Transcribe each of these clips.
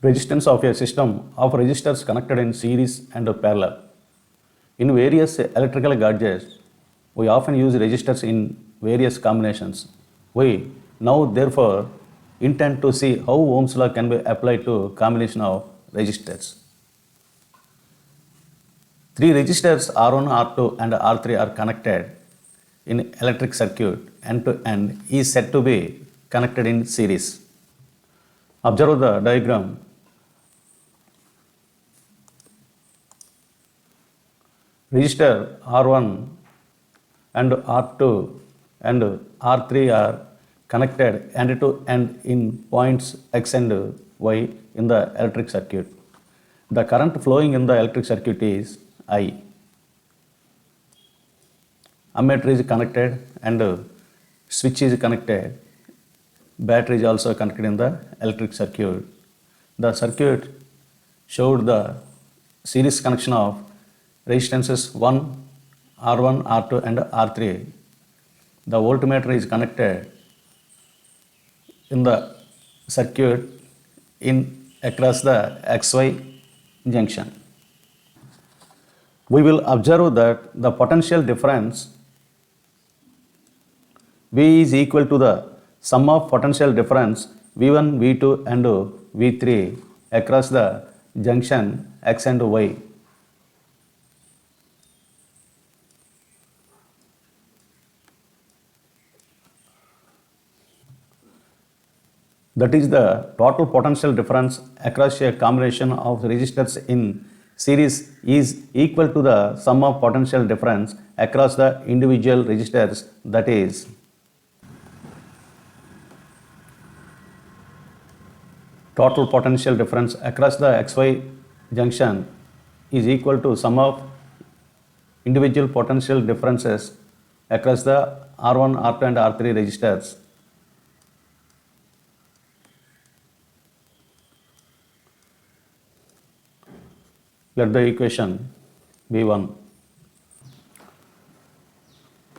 Resistance of a system of resistors connected in series and parallel. In various electrical gadgets, we often use resistors in various combinations. We now therefore intend to see how Ohm's law can be applied to combination of resistors. Three resistors R1, R2 and R3 are connected in electric circuit end to end is said to be connected in series. Observe the diagram. Resistor R1 and R2 and R3 are connected end to end in points X and Y in the electric circuit. The current flowing in the electric circuit is I. Ammeter is connected and switch is connected. Battery is also connected in the electric circuit. The circuit showed the series connection of resistances 1, R1, R2 and R3. The voltmeter is connected in the circuit across the XY junction. We will observe that the potential difference V is equal to the sum of potential difference V1, V2 and V3 across the junction X and Y. That is the total potential difference across a combination of resistors in series is equal to the sum of potential difference across the individual resistors, that is total potential difference across the XY junction is equal to sum of individual potential differences across the R1, R2 and R3 resistors. Let the equation be 1.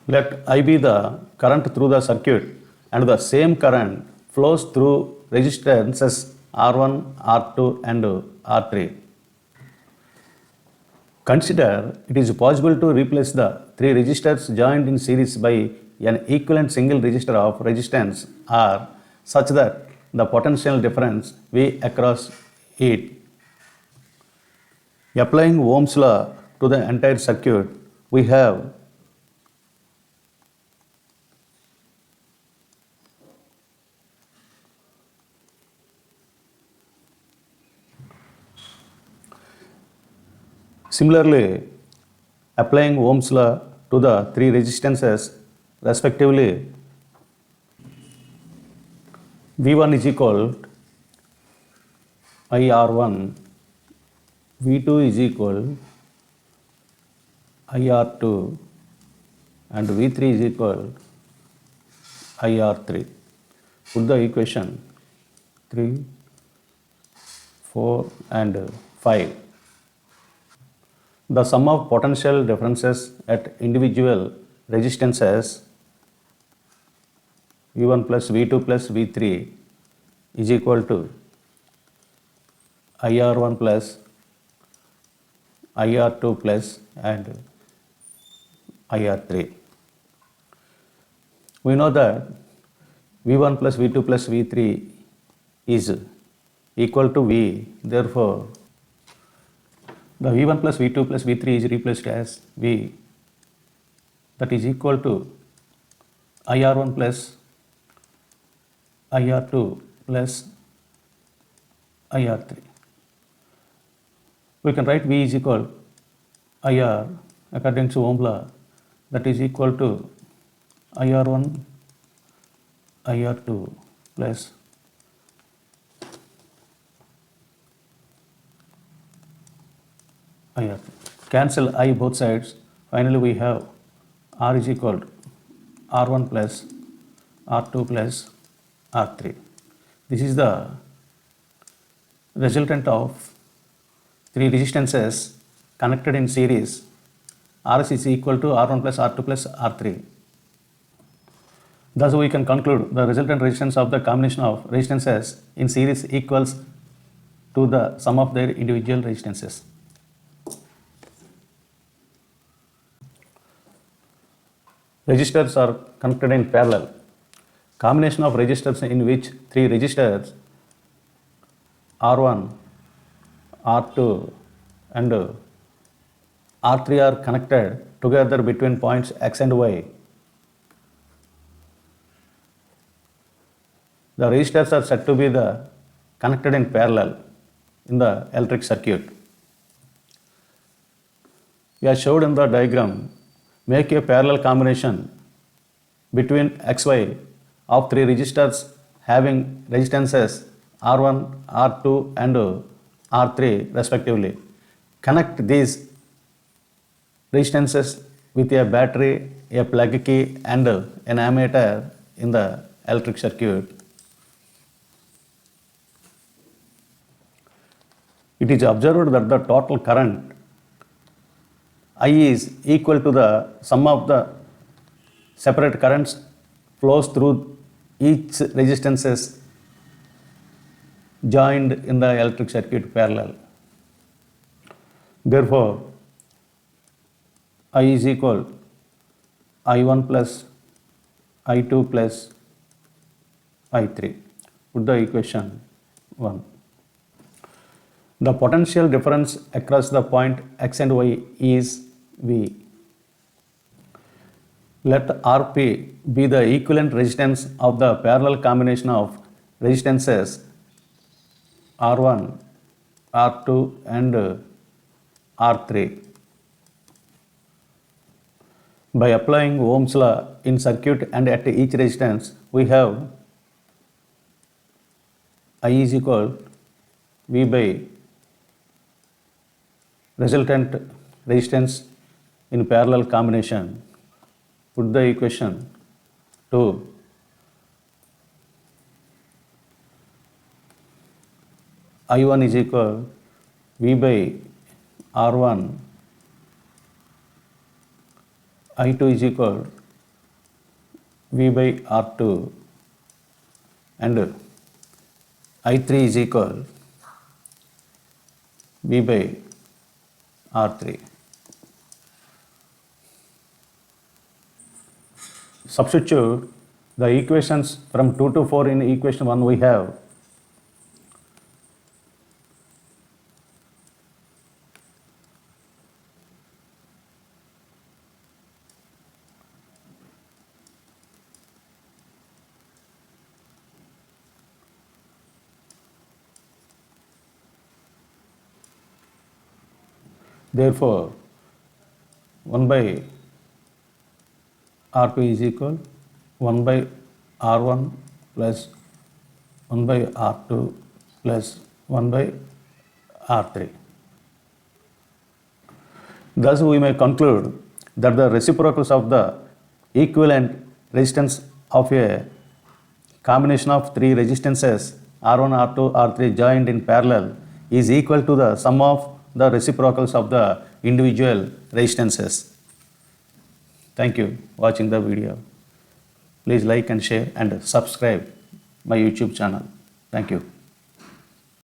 Let I be the current through the circuit and the same current flows through resistances R1, R2 and R3. Consider it is possible to replace the three resistors joined in series by an equivalent single resistor of resistance R such that the potential difference V across it. Applying Ohm's law to the entire circuit, we have similarly applying Ohm's law to the three resistances respectively. V1 is equal IR1, V2 is equal IR2 and V3 is equal IR3. Put the equation 3, 4 and 5. The sum of potential differences at individual resistances V1 plus V2 plus V3 is equal to IR1 plus IR2 plus and IR3. We know that V1 plus V2 plus V3 is equal to V. Therefore, the V1 plus V2 plus V3 is replaced as V, that is equal to IR1 plus IR2 plus IR3. We can write V is equal IR according to Ohm's law, that is equal to IR1 IR2 plus IR. Cancel I both sides. Finally, we have R is equal to R1 plus R2 plus R3. This is the resultant of three resistances connected in series. Rs is equal to R1 plus R2 plus R3. Thus, we can conclude the resultant resistance of the combination of resistances in series equals to the sum of their individual resistances. Resistors are connected in parallel. Combination of resistors in which three resistors R1, R2 and R3 are connected together between points X and Y. The resistors are said to be connected in parallel in the electric circuit. We are showed in the diagram. Make a parallel combination between XY of three resistors having resistances R1, R2 and R3 respectively. Connect these resistances with a battery, a plug key and an ammeter in the electric circuit. It is observed that the total current I is equal to the sum of the separate currents flows through each resistances joined in the electric circuit parallel. Therefore, I is equal I1 plus I2 plus I3. Put the equation 1. The potential difference across the point X and Y is V. Let Rp be the equivalent resistance of the parallel combination of resistances R1, R2 and R3. By applying Ohm's law in circuit and at each resistance, we have I is equal V by resultant resistance in parallel combination. Put the equation 2. I1 is equal V by R1, I2 is equal V by R2 and I3 is equal V by R3. Substitute the equations from 2 to 4 in equation 1 we have therefore 1 by R2 is equal 1 by R1 plus 1 by R2 plus 1 by R3. Thus we may conclude that the reciprocals of the equivalent resistance of a combination of three resistances R1, R2, R3 joined in parallel is equal to the sum of the reciprocals of the individual resistances. Thank you for watching the video. Please like and share and subscribe my YouTube channel. Thank you.